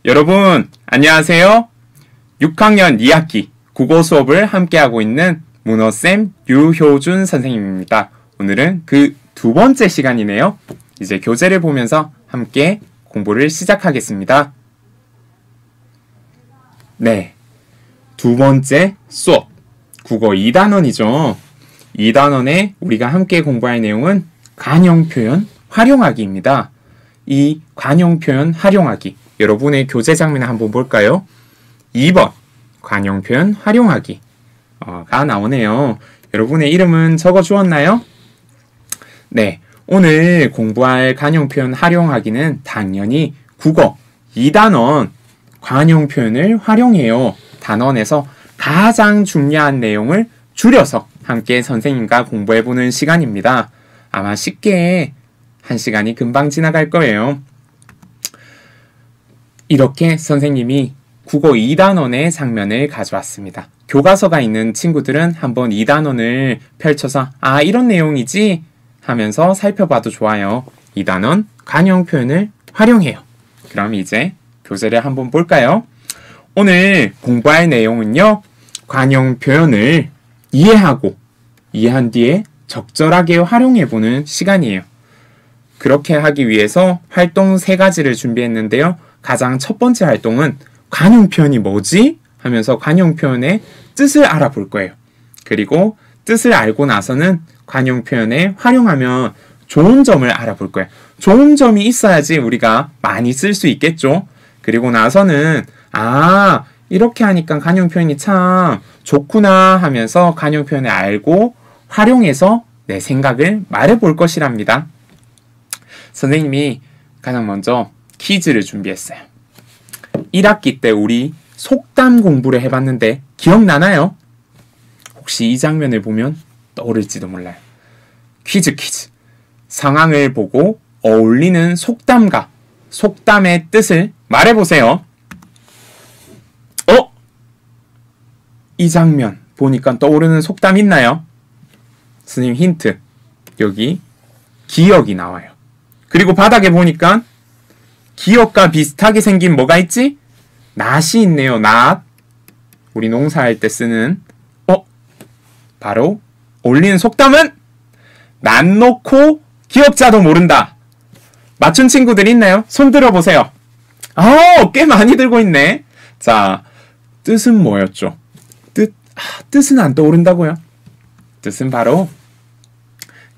여러분, 안녕하세요. 6학년 2학기 국어 수업을 함께하고 있는 문어쌤 유효준 선생님입니다. 오늘은 그 두 번째 시간이네요. 이제 교재를 보면서 함께 공부를 시작하겠습니다. 네, 두 번째 수업, 국어 2단원이죠. 2단원에 우리가 함께 공부할 내용은 관용표현 활용하기입니다. 이 관용표현 활용하기, 여러분의 교재 장면을 한번 볼까요? 2번 관용표현 활용하기가 나오네요. 여러분의 이름은 적어 주었나요? 네, 오늘 공부할 관용표현 활용하기는 당연히 국어 2단원 관용표현을 활용해요. 단원에서 가장 중요한 내용을 줄여서 함께 선생님과 공부해보는 시간입니다. 아마 쉽게 한 시간이 금방 지나갈 거예요. 이렇게 선생님이 국어 2단원의 장면을 가져왔습니다. 교과서가 있는 친구들은 한번 2단원을 펼쳐서 이런 내용이지 하면서 살펴봐도 좋아요. 2단원 관용 표현을 활용해요. 그럼 이제 교재를 한번 볼까요? 오늘 공부할 내용은요, 관용 표현을 이해하고 이해한 뒤에 적절하게 활용해보는 시간이에요. 그렇게 하기 위해서 활동 3가지를 준비했는데요. 가장 첫 번째 활동은 관용 표현이 뭐지? 하면서 관용 표현의 뜻을 알아볼 거예요. 그리고 뜻을 알고 나서는 관용 표현에 활용하면 좋은 점을 알아볼 거예요. 좋은 점이 있어야지 우리가 많이 쓸 수 있겠죠. 그리고 나서는 이렇게 하니까 관용 표현이 참 좋구나 하면서 관용 표현을 알고 활용해서 내 생각을 말해볼 것이랍니다. 선생님이 가장 먼저 퀴즈를 준비했어요. 1학기 때 우리 속담 공부를 해봤는데 기억나나요? 혹시 이 장면을 보면 떠오를지도 몰라요. 퀴즈. 상황을 보고 어울리는 속담과 속담의 뜻을 말해보세요. 이 장면 보니까 떠오르는 속담 있나요? 선생님 힌트. 여기 기역이 나와요. 그리고 바닥에 보니까 기역과 비슷하게 생긴 뭐가 있지? 낫이 있네요. 낫. 우리 농사할 때 쓰는 바로 어울리는 속담은 낫 놓고 기역자도 모른다. 맞춘 친구들 있나요? 손 들어보세요. 꽤 많이 들고 있네. 자, 뜻은 뭐였죠? 뜻은 안 떠오른다고요? 뜻은 바로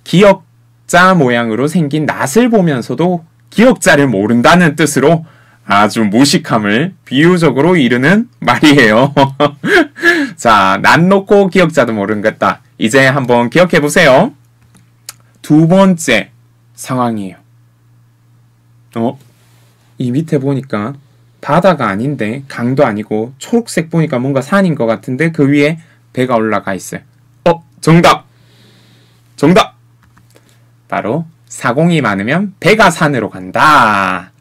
기역자 모양으로 생긴 낫을 보면서도 기역자를 모른다는 뜻으로 아주 무식함을 비유적으로 이르는 말이에요. 자, 낫 놓고 기역자도 모르겠다. 이제 한번 기억해보세요. 두 번째 상황이에요. 이 밑에 보니까 바다가 아닌데 강도 아니고 초록색 보니까 뭔가 산인 것 같은데 그 위에 배가 올라가 있어요. 정답! 바로 사공이 많으면 배가 산으로 간다.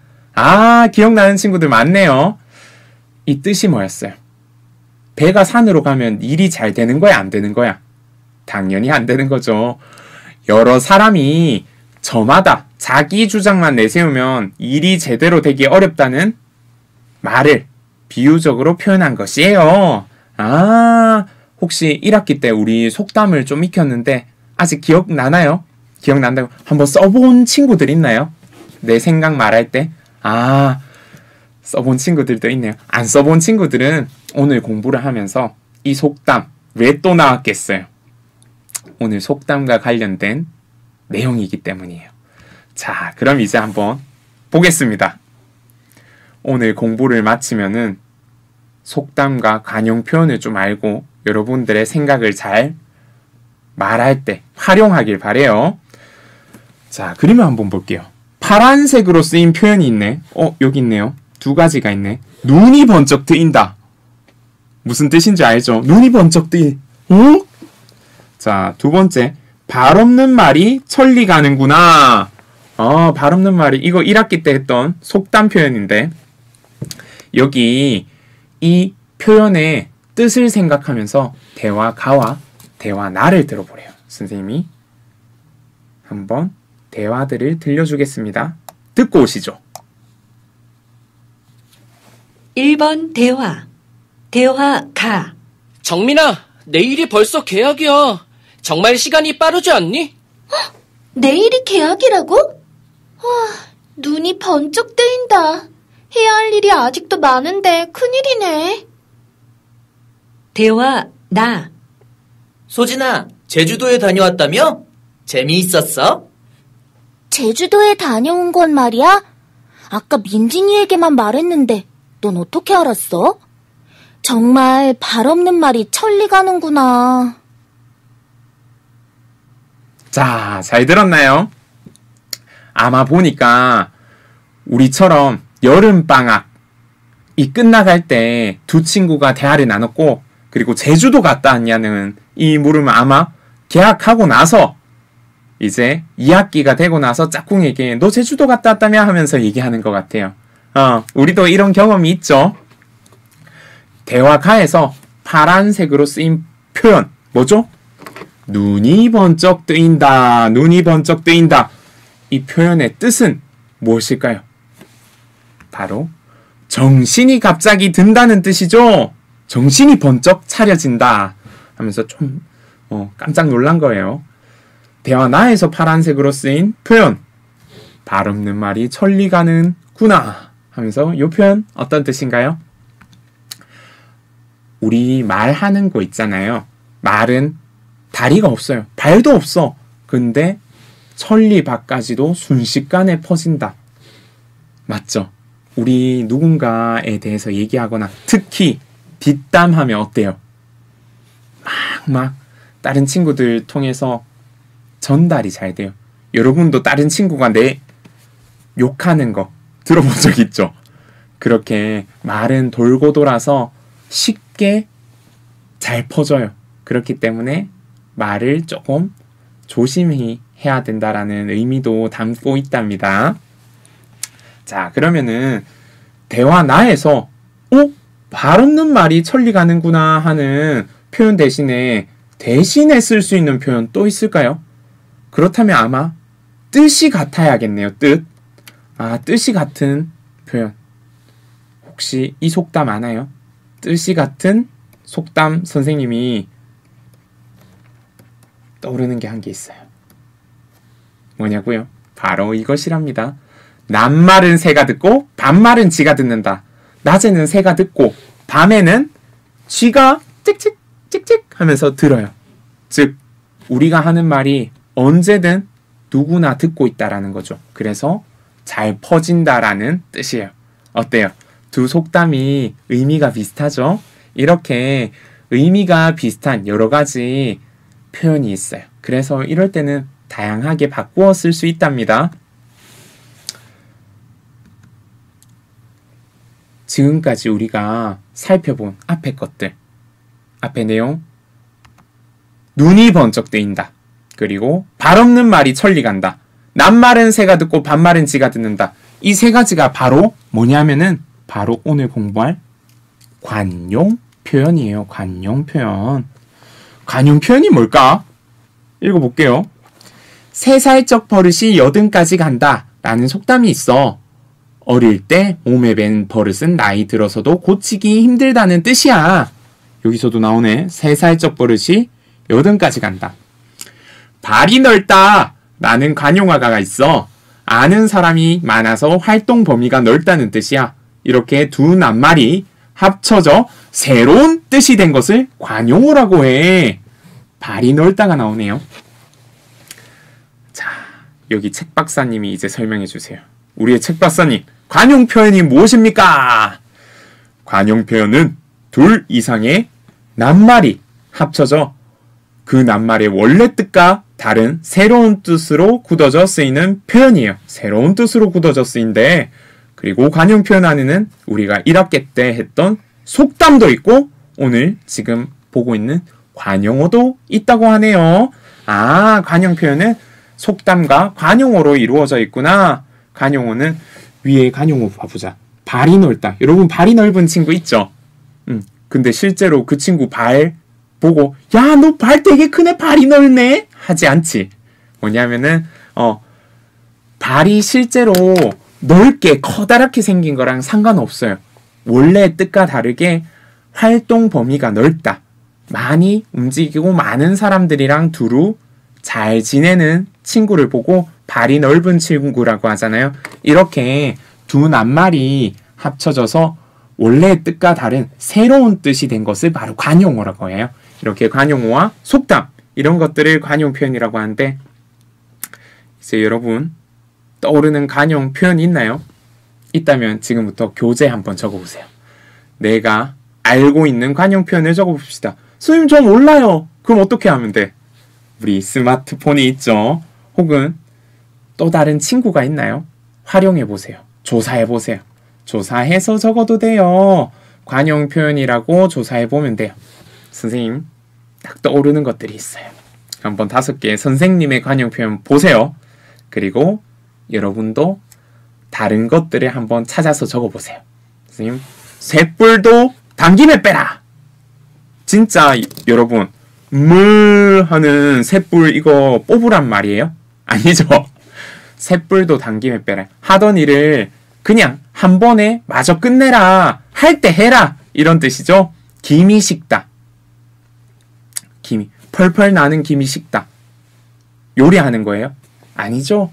기억나는 친구들 많네요. 이 뜻이 뭐였어요? 배가 산으로 가면 일이 잘 되는 거야, 안 되는 거야? 당연히 안 되는 거죠. 여러 사람이 저마다 자기 주장만 내세우면 일이 제대로 되기 어렵다는 말을 비유적으로 표현한 것이에요. 혹시 1학기 때 우리 속담을 좀 익혔는데 아직 기억나나요? 기억난다고 한번 써본 친구들 있나요? 내 생각 말할 때 써본 친구들도 있네요. 안 써본 친구들은 오늘 공부를 하면서 이 속담 왜 또 나왔겠어요? 오늘 속담과 관련된 내용이기 때문이에요. 자, 그럼 이제 한번 보겠습니다. 오늘 공부를 마치면은 속담과 관용 표현을 좀 알고 여러분들의 생각을 잘 말할 때 활용하길 바래요. 자, 그림을 한번 볼게요. 파란색으로 쓰인 표현이 있네. 여기 있네요. 2가지가 있네. 눈이 번쩍 뜨인다. 무슨 뜻인지 알죠? 눈이 번쩍 자, 두 번째. 발 없는 말이 천리 가는구나. 발 없는 말이 이거 1학기 때 했던 속담 표현인데 여기 이 표현의 뜻을 생각하면서 대화 가와 대화 나를 들어보래요. 선생님이 한번 대화들을 들려주겠습니다. 듣고 오시죠. 1번 대화. 대화 가. 정민아, 내일이 벌써 개학이야. 정말 시간이 빠르지 않니? 내일이 개학이라고? 눈이 번쩍 뜨인다. 해야 할 일이 아직도 많은데 큰일이네. 대화 나. 소진아, 제주도에 다녀왔다며? 재미있었어? 제주도에 다녀온 건 말이야? 아까 민진이에게만 말했는데 넌 어떻게 알았어? 정말 발 없는 말이 천리 가는구나. 자, 잘 들었나요? 아마 보니까 우리처럼 여름방학이 끝나갈 때 두 친구가 대화를 나눴고, 그리고 제주도 갔다 왔냐는 이 물음은 아마 개학하고 나서 이제 2학기가 되고 나서 짝꿍에게 너 제주도 갔다 왔다며 하면서 얘기하는 것 같아요. 우리도 이런 경험이 있죠. 대화가에서 파란색으로 쓰인 표현 뭐죠? 눈이 번쩍 뜨인다. 눈이 번쩍 뜨인다. 이 표현의 뜻은 무엇일까요? 바로 정신이 갑자기 든다는 뜻이죠. 정신이 번쩍 차려진다 하면서 좀 깜짝 놀란 거예요. 대화 나에서 파란색으로 쓰인 표현, 발 없는 말이 천리 가는구나 하면서 이 표현 어떤 뜻인가요? 우리 말하는 거 있잖아요. 말은 다리가 없어요. 발도 없어. 근데 천리 밖까지도 순식간에 퍼진다. 맞죠? 우리 누군가에 대해서 얘기하거나 특히 뒷담하면 어때요? 막 다른 친구들 통해서 전달이 잘 돼요. 여러분도 다른 친구가 내 욕하는 거 들어본 적 있죠? 그렇게 말은 돌고 돌아서 쉽게 잘 퍼져요. 그렇기 때문에 말을 조금 조심히 해야 된다라는 의미도 담고 있답니다. 자, 그러면은 대화 나에서 발 없는 말이 천리 가는구나 하는 표현 대신에 쓸 수 있는 표현 또 있을까요? 그렇다면 아마 뜻이 같아야겠네요. 뜻이 같은 표현. 혹시 이 속담 아나요? 뜻이 같은 속담 선생님이 떠오르는 게 한 개 있어요. 뭐냐고요? 바로 이것이랍니다. 낮말은 새가 듣고 밤말은 쥐가 듣는다. 낮에는 새가 듣고 밤에는 쥐가 찍찍 찍찍 하면서 들어요. 즉 우리가 하는 말이 언제든 누구나 듣고 있다라는 거죠. 그래서 잘 퍼진다라는 뜻이에요. 어때요? 두 속담이 의미가 비슷하죠? 이렇게 의미가 비슷한 여러 가지 표현이 있어요. 그래서 이럴 때는 다양하게 바꾸어 쓸 수 있답니다. 지금까지 우리가 살펴본 앞에 것들, 앞에 내용, 눈이 번쩍 뜨인다. 그리고 발 없는 말이 천리 간다. 낮말은 새가 듣고 밤말은 쥐가 듣는다. 이 세 가지가 바로 뭐냐면은 바로 오늘 공부할 관용 표현이에요. 관용 표현. 관용 표현이 뭘까? 읽어볼게요. 3살적 버릇이 80까지 간다 라는 속담이 있어. 어릴 때 몸에 밴 버릇은 나이 들어서도 고치기 힘들다는 뜻이야. 여기서도 나오네. 3살적 버릇이 80까지 간다. 발이 넓다 라는 관용어가 있어. 아는 사람이 많아서 활동 범위가 넓다는 뜻이야. 이렇게 두 낱말이 합쳐져 새로운 뜻이 된 것을 관용어라고 해. 발이 넓다가 나오네요. 자, 여기 책 박사님이 이제 설명해 주세요. 우리의 책 박사님, 관용 표현이 무엇입니까? 관용 표현은 둘 이상의 낱말이 합쳐져 그 낱말의 원래 뜻과 다른 새로운 뜻으로 굳어져 쓰이는 표현이에요. 새로운 뜻으로 굳어져 쓰인데, 그리고 관용 표현 안에는 우리가 1학기 때 했던 속담도 있고 오늘 지금 보고 있는 관용어도 있다고 하네요. 아, 관용 표현은 속담과 관용어로 이루어져 있구나. 관용어는 위에 관용어 봐보자. 발이 넓다. 여러분 발이 넓은 친구 있죠? 근데 실제로 그 친구 발 보고 야, 너 발 되게 크네. 발이 넓네. 하지 않지. 뭐냐면은 발이 실제로 넓게 커다랗게 생긴 거랑 상관없어요. 원래 뜻과 다르게 활동 범위가 넓다. 많이 움직이고 많은 사람들이랑 두루 잘 지내는 친구를 보고 발이 넓은 친구라고 하잖아요. 이렇게 두 낱말이 합쳐져서 원래의 뜻과 다른 새로운 뜻이 된 것을 바로 관용어라고 해요. 이렇게 관용어와 속담 이런 것들을 관용 표현이라고 하는데 이제 여러분 떠오르는 관용 표현이 있나요? 있다면 지금부터 교재 한번 적어보세요. 내가 알고 있는 관용 표현을 적어봅시다. 선생님 전 몰라요. 그럼 어떻게 하면 돼? 우리 스마트폰이 있죠. 혹은 또 다른 친구가 있나요? 활용해보세요. 조사해보세요. 조사해서 적어도 돼요. 관용 표현이라고 조사해보면 돼요. 선생님 딱 떠오르는 것들이 있어요. 한번 5개 선생님의 관용 표현 보세요. 그리고 여러분도 다른 것들을 한번 찾아서 적어보세요. 선생님 쇳불도 당김에 빼라. 진짜 여러분 물 하는 쇳불 이거 뽑으란 말이에요? 아니죠. 쇳불도 당김에 빼라. 하던 일을 그냥 한 번에 마저 끝내라. 할 때 해라. 이런 뜻이죠. 김이 식다. 김이 펄펄 나는 김이 식다. 요리하는 거예요? 아니죠.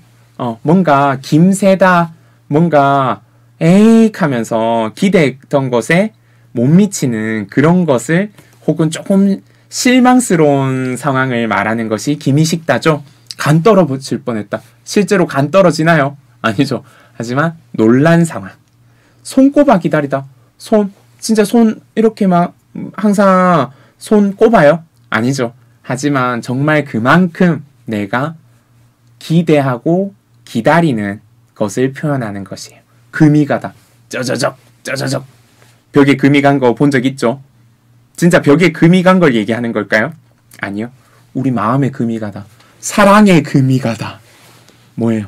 뭔가 김새다. 뭔가 에익 하면서 기대했던 것에 못 미치는 그런 것을 혹은 조금 실망스러운 상황을 말하는 것이 김이 식다죠. 간 떨어질 뻔했다. 실제로 간 떨어지나요? 아니죠. 하지만 놀란 상황. 손꼽아 기다리다. 진짜 손 이렇게 막 항상 손 꼽아요? 아니죠. 하지만 정말 그만큼 내가 기대하고 기다리는 것을 표현하는 것이에요. 금이 가다. 쩌저적. 벽에 금이 간 거 본 적 있죠? 진짜 벽에 금이 간 걸 얘기하는 걸까요? 아니요. 우리 마음에 금이 가다. 사랑에 금이 가다. 뭐예요?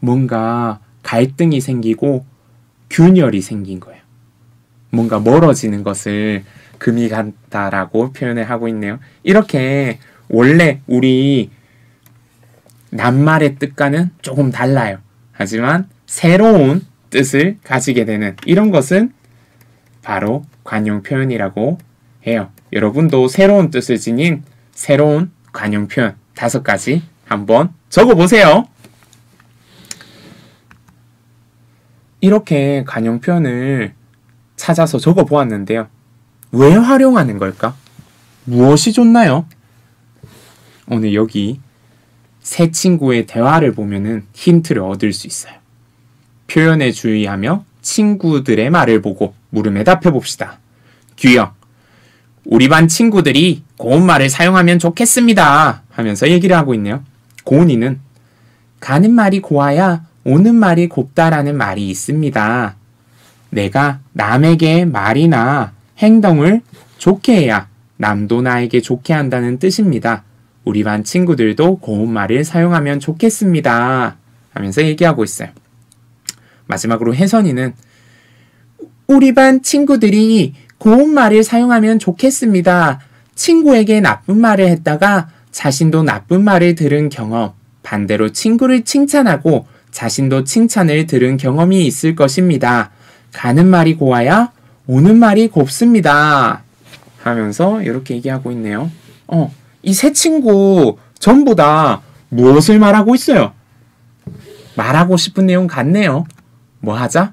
뭔가 갈등이 생기고 균열이 생긴 거예요. 뭔가 멀어지는 것을 금이 간다라고 표현을 하고 있네요. 이렇게 원래 우리 낱말의 뜻과는 조금 달라요. 하지만 새로운 뜻을 가지게 되는 이런 것은 바로 관용 표현이라고 해요. 여러분도 새로운 뜻을 지닌 새로운 관용 표현 5가지 한번 적어보세요. 이렇게 관용 표현을 찾아서 적어보았는데요. 왜 활용하는 걸까? 무엇이 좋나요? 오늘 여기 세 친구의 대화를 보면은 힌트를 얻을 수 있어요. 표현에 주의하며 친구들의 말을 보고 물음에 답해 봅시다. 규영, 우리 반 친구들이 고운 말을 사용하면 좋겠습니다. 하면서 얘기를 하고 있네요. 고은이는 가는 말이 고와야 오는 말이 곱다라는 말이 있습니다. 내가 남에게 말이나 행동을 좋게 해야 남도 나에게 좋게 한다는 뜻입니다. 우리 반 친구들도 고운 말을 사용하면 좋겠습니다. 하면서 얘기하고 있어요. 마지막으로 혜선이는 우리 반 친구들이 고운 말을 사용하면 좋겠습니다. 친구에게 나쁜 말을 했다가 자신도 나쁜 말을 들은 경험, 반대로 친구를 칭찬하고 자신도 칭찬을 들은 경험이 있을 것입니다. 가는 말이 고와야 오는 말이 곱습니다. 하면서 이렇게 얘기하고 있네요. 이 세 친구 전부 다 무엇을 말하고 있어요? 말하고 싶은 내용 같네요. 뭐 하자?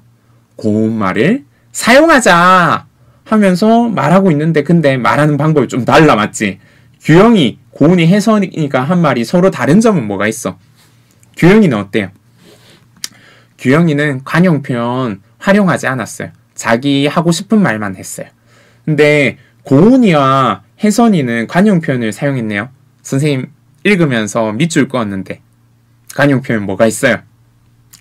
고운 말을 사용하자 하면서 말하고 있는데 근데 말하는 방법이 좀 달라, 맞지? 규영이, 고은이, 혜선이가 한 말이 서로 다른 점은 뭐가 있어? 규영이는 어때요? 규영이는 관용 표현 활용하지 않았어요. 자기 하고 싶은 말만 했어요. 근데 고은이와 혜선이는 관용 표현을 사용했네요. 선생님 읽으면서 밑줄 그었는데 관용 표현 뭐가 있어요?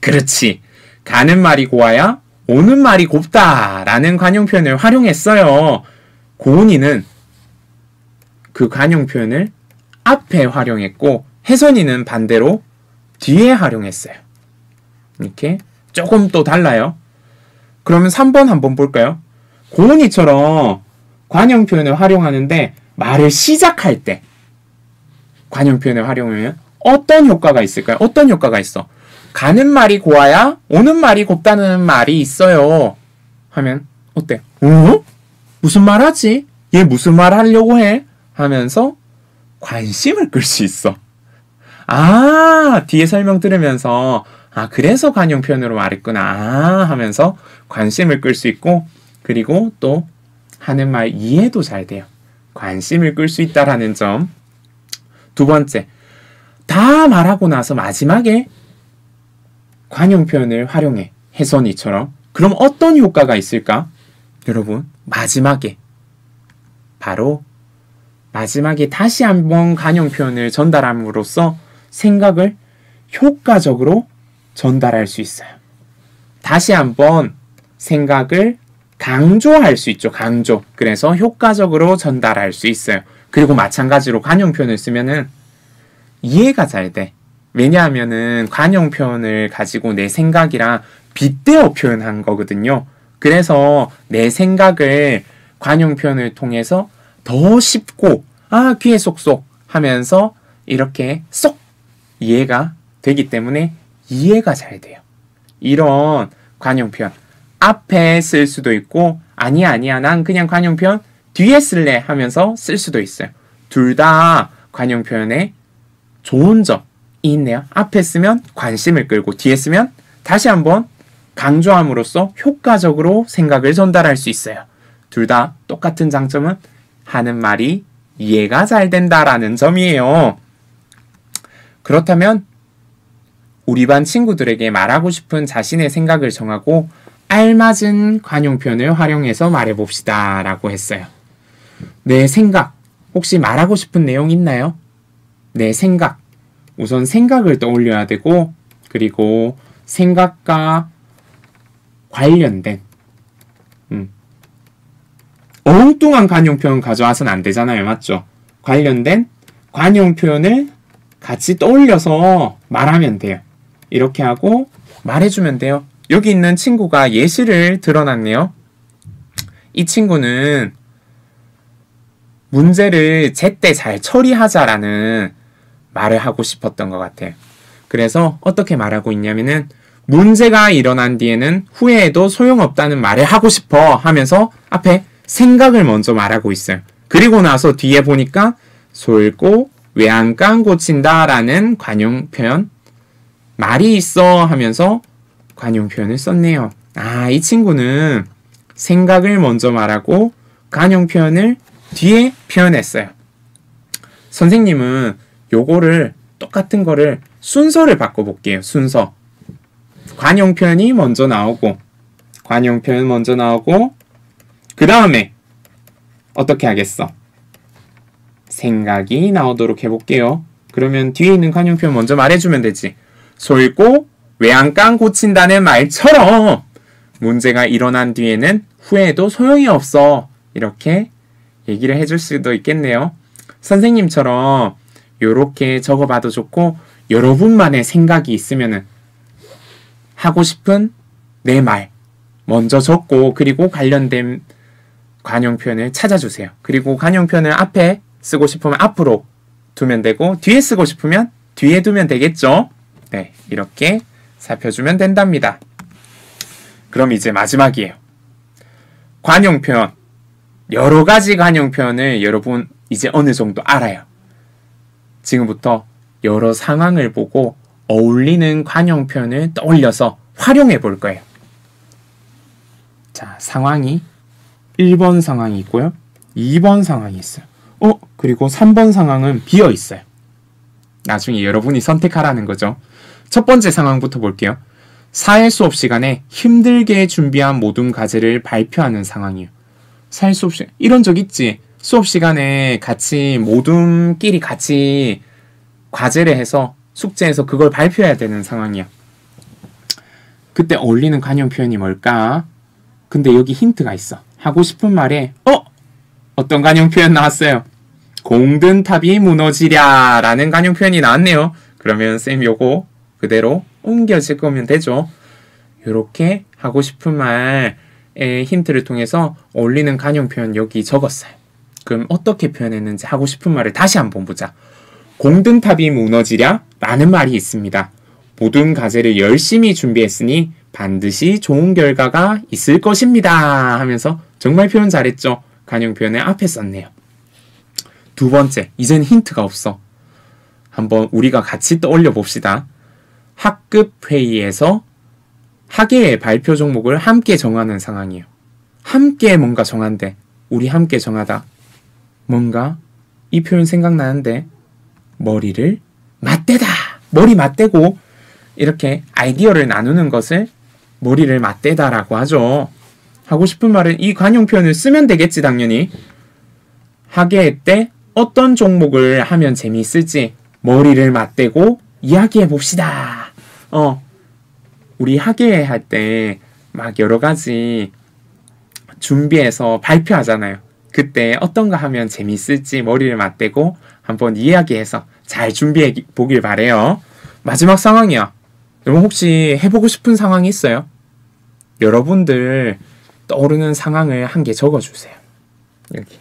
그렇지. 가는 말이 고와야 오는 말이 곱다 라는 관용 표현을 활용했어요. 고은이는 그 관용 표현을 앞에 활용했고 혜선이는 반대로 뒤에 활용했어요. 이렇게 조금 또 달라요. 그러면 3번 한번 볼까요? 고은이처럼 관용 표현을 활용하는데 말을 시작할 때 관용 표현을 활용하면 어떤 효과가 있을까요? 어떤 효과가 있어? 가는 말이 고와야 오는 말이 곱다는 말이 있어요. 하면 어때? 어? 무슨 말 하지? 얘 무슨 말 하려고 해? 하면서 관심을 끌 수 있어. 아, 뒤에 설명 들으면서 아, 그래서 관용 표현으로 말했구나. 아, 하면서 관심을 끌 수 있고, 그리고 또 하는 말 이해도 잘 돼요. 관심을 끌 수 있다라는 점. 두 번째, 다 말하고 나서 마지막에 관용 표현을 활용해. 혜선이처럼. 그럼 어떤 효과가 있을까? 여러분, 마지막에 바로 마지막에 다시 한번 관용 표현을 전달함으로써 생각을 효과적으로 전달할 수 있어요. 다시 한번 생각을 강조할 수 있죠. 강조. 그래서 효과적으로 전달할 수 있어요. 그리고 마찬가지로 관용 표현을 쓰면은 이해가 잘 돼. 왜냐하면은 관용 표현을 가지고 내 생각이랑 빗대어 표현한 거거든요. 그래서 내 생각을 관용 표현을 통해서 더 쉽고 귀에 쏙쏙 하면서 이렇게 쏙 이해가 되기 때문에 이해가 잘 돼요. 이런 관용 표현 앞에 쓸 수도 있고 아니야 난 그냥 관용 표현 뒤에 쓸래 하면서 쓸 수도 있어요. 둘 다 관용 표현에 좋은 점이 있네요. 앞에 쓰면 관심을 끌고 뒤에 쓰면 다시 한번 강조함으로써 효과적으로 생각을 전달할 수 있어요. 둘 다 똑같은 장점은 하는 말이 이해가 잘 된다라는 점이에요. 그렇다면 우리 반 친구들에게 말하고 싶은 자신의 생각을 정하고 알맞은 관용 표현을 활용해서 말해봅시다 라고 했어요. 내 생각, 혹시 말하고 싶은 내용 있나요? 내 생각. 우선 생각을 떠올려야 되고, 그리고 생각과 관련된 엉뚱한 관용 표현 가져와서는 안 되잖아요. 맞죠? 관련된 관용 표현을 같이 떠올려서 말하면 돼요. 이렇게 하고 말해주면 돼요. 여기 있는 친구가 예시를 드러놨네요. 이 친구는 문제를 제때 잘 처리하자라는 말을 하고 싶었던 것 같아요. 그래서 어떻게 말하고 있냐면은 문제가 일어난 뒤에는 후회해도 소용없다는 말을 하고 싶어 하면서 앞에 생각을 먼저 말하고 있어요. 그리고 나서 뒤에 보니까 솔고 외양간 고친다라는 관용 표현 말이 있어 하면서 관용 표현을 썼네요. 이 친구는 생각을 먼저 말하고 관용 표현을 뒤에 표현했어요. 선생님은 요거를 똑같은 거를 순서를 바꿔볼게요. 순서. 관용 표현이 먼저 나오고 관용 표현 먼저 나오고 그 다음에 어떻게 하겠어? 생각이 나오도록 해볼게요. 그러면 뒤에 있는 관용 표현 먼저 말해주면 되지. 솔고 외양간 고친다는 말처럼 문제가 일어난 뒤에는 후회해도 소용이 없어. 이렇게 얘기를 해줄 수도 있겠네요. 선생님처럼 이렇게 적어봐도 좋고 여러분만의 생각이 있으면은 하고 싶은 내 말 먼저 적고 그리고 관련된 관용 표현을 찾아주세요. 그리고 관용 표현을 앞에 쓰고 싶으면 앞으로 두면 되고 뒤에 쓰고 싶으면 뒤에 두면 되겠죠? 네, 이렇게 살펴주면 된답니다. 그럼 이제 마지막이에요. 관용 표현. 여러 가지 관용 표현을 여러분 이제 어느 정도 알아요. 지금부터 여러 상황을 보고 어울리는 관용 표현을 떠올려서 활용해 볼 거예요. 자, 상황이 1번 상황이 있고요. 2번 상황이 있어요. 그리고 3번 상황은 비어 있어요. 나중에 여러분이 선택하라는 거죠. 첫 번째 상황부터 볼게요. 사회 수업 시간에 힘들게 준비한 모든 과제를 발표하는 상황이에요. 사회 수업 시간 이런 적 있지? 수업 시간에 같이 모둠끼리 같이 과제를 해서 숙제해서 그걸 발표해야 되는 상황이야. 그때 어울리는 관용 표현이 뭘까? 근데 여기 힌트가 있어. 하고 싶은 말에 어떤 관용 표현 나왔어요? 공든 탑이 무너지랴 라는 관용 표현이 나왔네요. 그러면 쌤 요거 그대로 옮겨 적으면 되죠. 요렇게 하고 싶은 말의 힌트를 통해서 어울리는 관용 표현 여기 적었어요. 그럼 어떻게 표현했는지 하고 싶은 말을 다시 한번 보자. 공든 탑이 무너지랴 라는 말이 있습니다. 모든 과제를 열심히 준비했으니 반드시 좋은 결과가 있을 것입니다 하면서 정말 표현 잘했죠. 관용 표현을 앞에 썼네요. 두 번째, 이젠 힌트가 없어. 한번 우리가 같이 떠올려 봅시다. 학급 회의에서 학예의 발표 종목을 함께 정하는 상황이에요. 함께 뭔가 정한대. 우리 함께 정하다. 뭔가 이 표현 생각나는데 머리를 맞대다. 머리 맞대고 이렇게 아이디어를 나누는 것을 머리를 맞대다라고 하죠. 하고 싶은 말은 이 관용 표현을 쓰면 되겠지 당연히. 학예 때 어떤 종목을 하면 재미있을지 머리를 맞대고 이야기해 봅시다. 우리 학예 할 때 막 여러 가지 준비해서 발표하잖아요. 그때 어떤 거 하면 재미있을지 머리를 맞대고 한번 이야기해서 잘 준비해 보길 바래요. 마지막 상황이야. 여러분 혹시 해보고 싶은 상황이 있어요? 여러분들 떠오르는 상황을 한 개 적어주세요. 여기.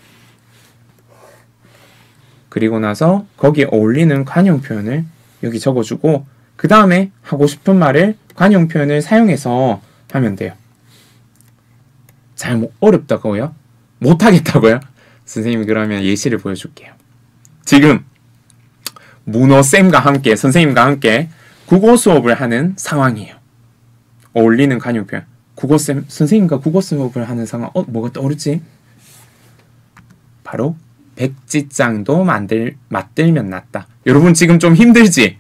그리고 나서 거기에 어울리는 관용 표현을 여기 적어주고 그 다음에 하고 싶은 말을 관용 표현을 사용해서 하면 돼요. 잘 어렵다고요? 못하겠다고요? 선생님이 그러면 예시를 보여줄게요. 지금 문어쌤과 함께 선생님과 함께 국어 수업을 하는 상황이에요. 어울리는 관용 표현. 국어쌤, 선생님과 국어 수업을 하는 상황. 뭐가 떠오르지? 바로 백지장도 맞들면 낫다. 여러분 지금 좀 힘들지?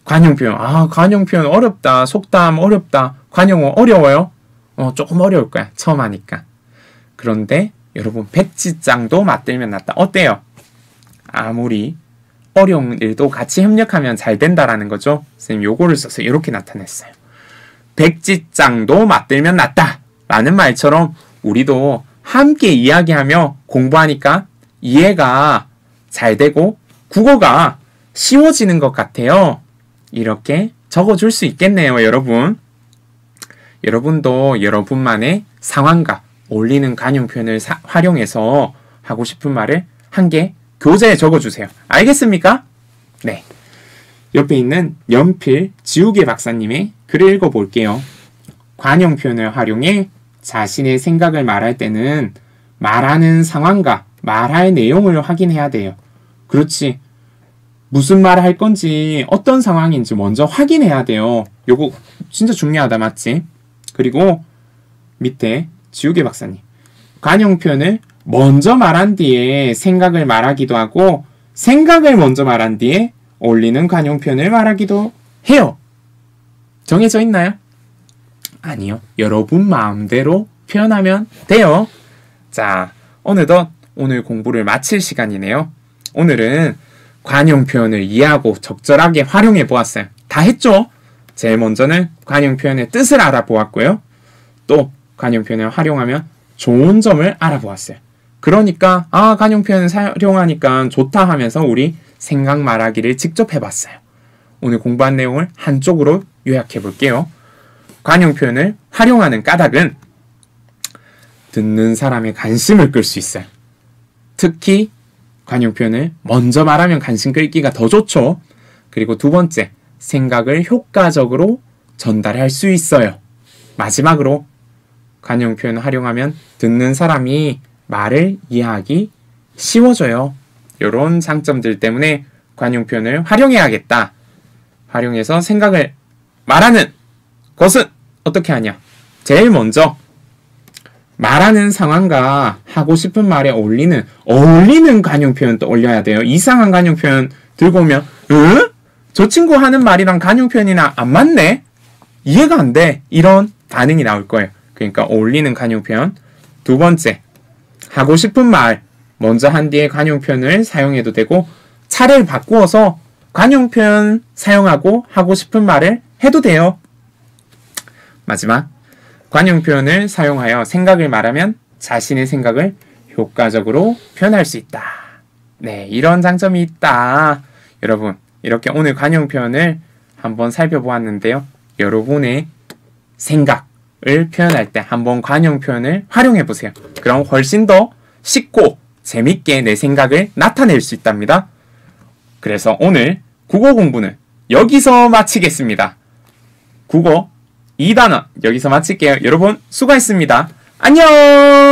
관용 표현. 관용 표현 어렵다. 속담 어렵다. 관용어 어려워요? 조금 어려울 거야. 처음 하니까. 그런데 여러분 백지장도 맞들면 낫다. 어때요? 아무리 어려운 일도 같이 협력하면 잘 된다라는 거죠. 선생님 요거를 써서 이렇게 나타냈어요. 백지장도 맞들면 낫다 라는 말처럼 우리도 함께 이야기하며 공부하니까 이해가 잘 되고 국어가 쉬워지는 것 같아요. 이렇게 적어줄 수 있겠네요, 여러분. 여러분도 여러분만의 상황과 어울리는 관용 표현을 활용해서 하고 싶은 말을 한 개 교재에 적어주세요. 알겠습니까? 네. 옆에 있는 연필 지우개 박사님의 글을 읽어볼게요. 관용 표현을 활용해 자신의 생각을 말할 때는 말하는 상황과 말할 내용을 확인해야 돼요. 그렇지. 무슨 말을 할 건지 어떤 상황인지 먼저 확인해야 돼요. 요거 진짜 중요하다, 맞지? 그리고 밑에 지우개 박사님. 관용 표현을 먼저 말한 뒤에 생각을 말하기도 하고 생각을 먼저 말한 뒤에 어울리는 관용 표현을 말하기도 해요. 정해져 있나요? 아니요. 여러분 마음대로 표현하면 돼요. 자, 어느덧 오늘 공부를 마칠 시간이네요. 오늘은 관용 표현을 이해하고 적절하게 활용해 보았어요. 다 했죠? 제일 먼저는 관용 표현의 뜻을 알아보았고요. 또 관용 표현을 활용하면 좋은 점을 알아보았어요. 그러니까 관용 표현을 활용하니까 좋다 하면서 우리 생각 말하기를 직접 해봤어요. 오늘 공부한 내용을 한쪽으로 요약해 볼게요. 관용 표현을 활용하는 까닭은 듣는 사람의 관심을 끌 수 있어요. 특히 관용 표현을 먼저 말하면 관심 끌기가 더 좋죠. 그리고 두 번째, 생각을 효과적으로 전달할 수 있어요. 마지막으로 관용 표현을 활용하면 듣는 사람이 말을 이해하기 쉬워져요. 이런 장점들 때문에 관용 표현을 활용해야겠다. 활용해서 생각을 말하는 것은 어떻게 하냐? 제일 먼저 말하는 상황과 하고 싶은 말에 어울리는 관용 표현 떠올려야 돼요. 이상한 관용 표현 들고 오면 저 친구 하는 말이랑 관용 표현이랑 안 맞네? 이해가 안 돼. 이런 반응이 나올 거예요. 그러니까 어울리는 관용 표현. 두 번째, 하고 싶은 말 먼저 한 뒤에 관용 표현을 사용해도 되고 차례를 바꾸어서 관용 표현 사용하고 하고 싶은 말을 해도 돼요. 마지막, 관용 표현을 사용하여 생각을 말하면 자신의 생각을 효과적으로 표현할 수 있다. 네, 이런 장점이 있다. 여러분, 이렇게 오늘 관용 표현을 한번 살펴보았는데요. 여러분의 생각을 표현할 때 한번 관용 표현을 활용해 보세요. 그럼 훨씬 더 쉽고 재밌게 내 생각을 나타낼 수 있답니다. 그래서 오늘 국어 공부는 여기서 마치겠습니다. 국어 2단원 여기서 마칠게요. 여러분 수고했습니다. 안녕!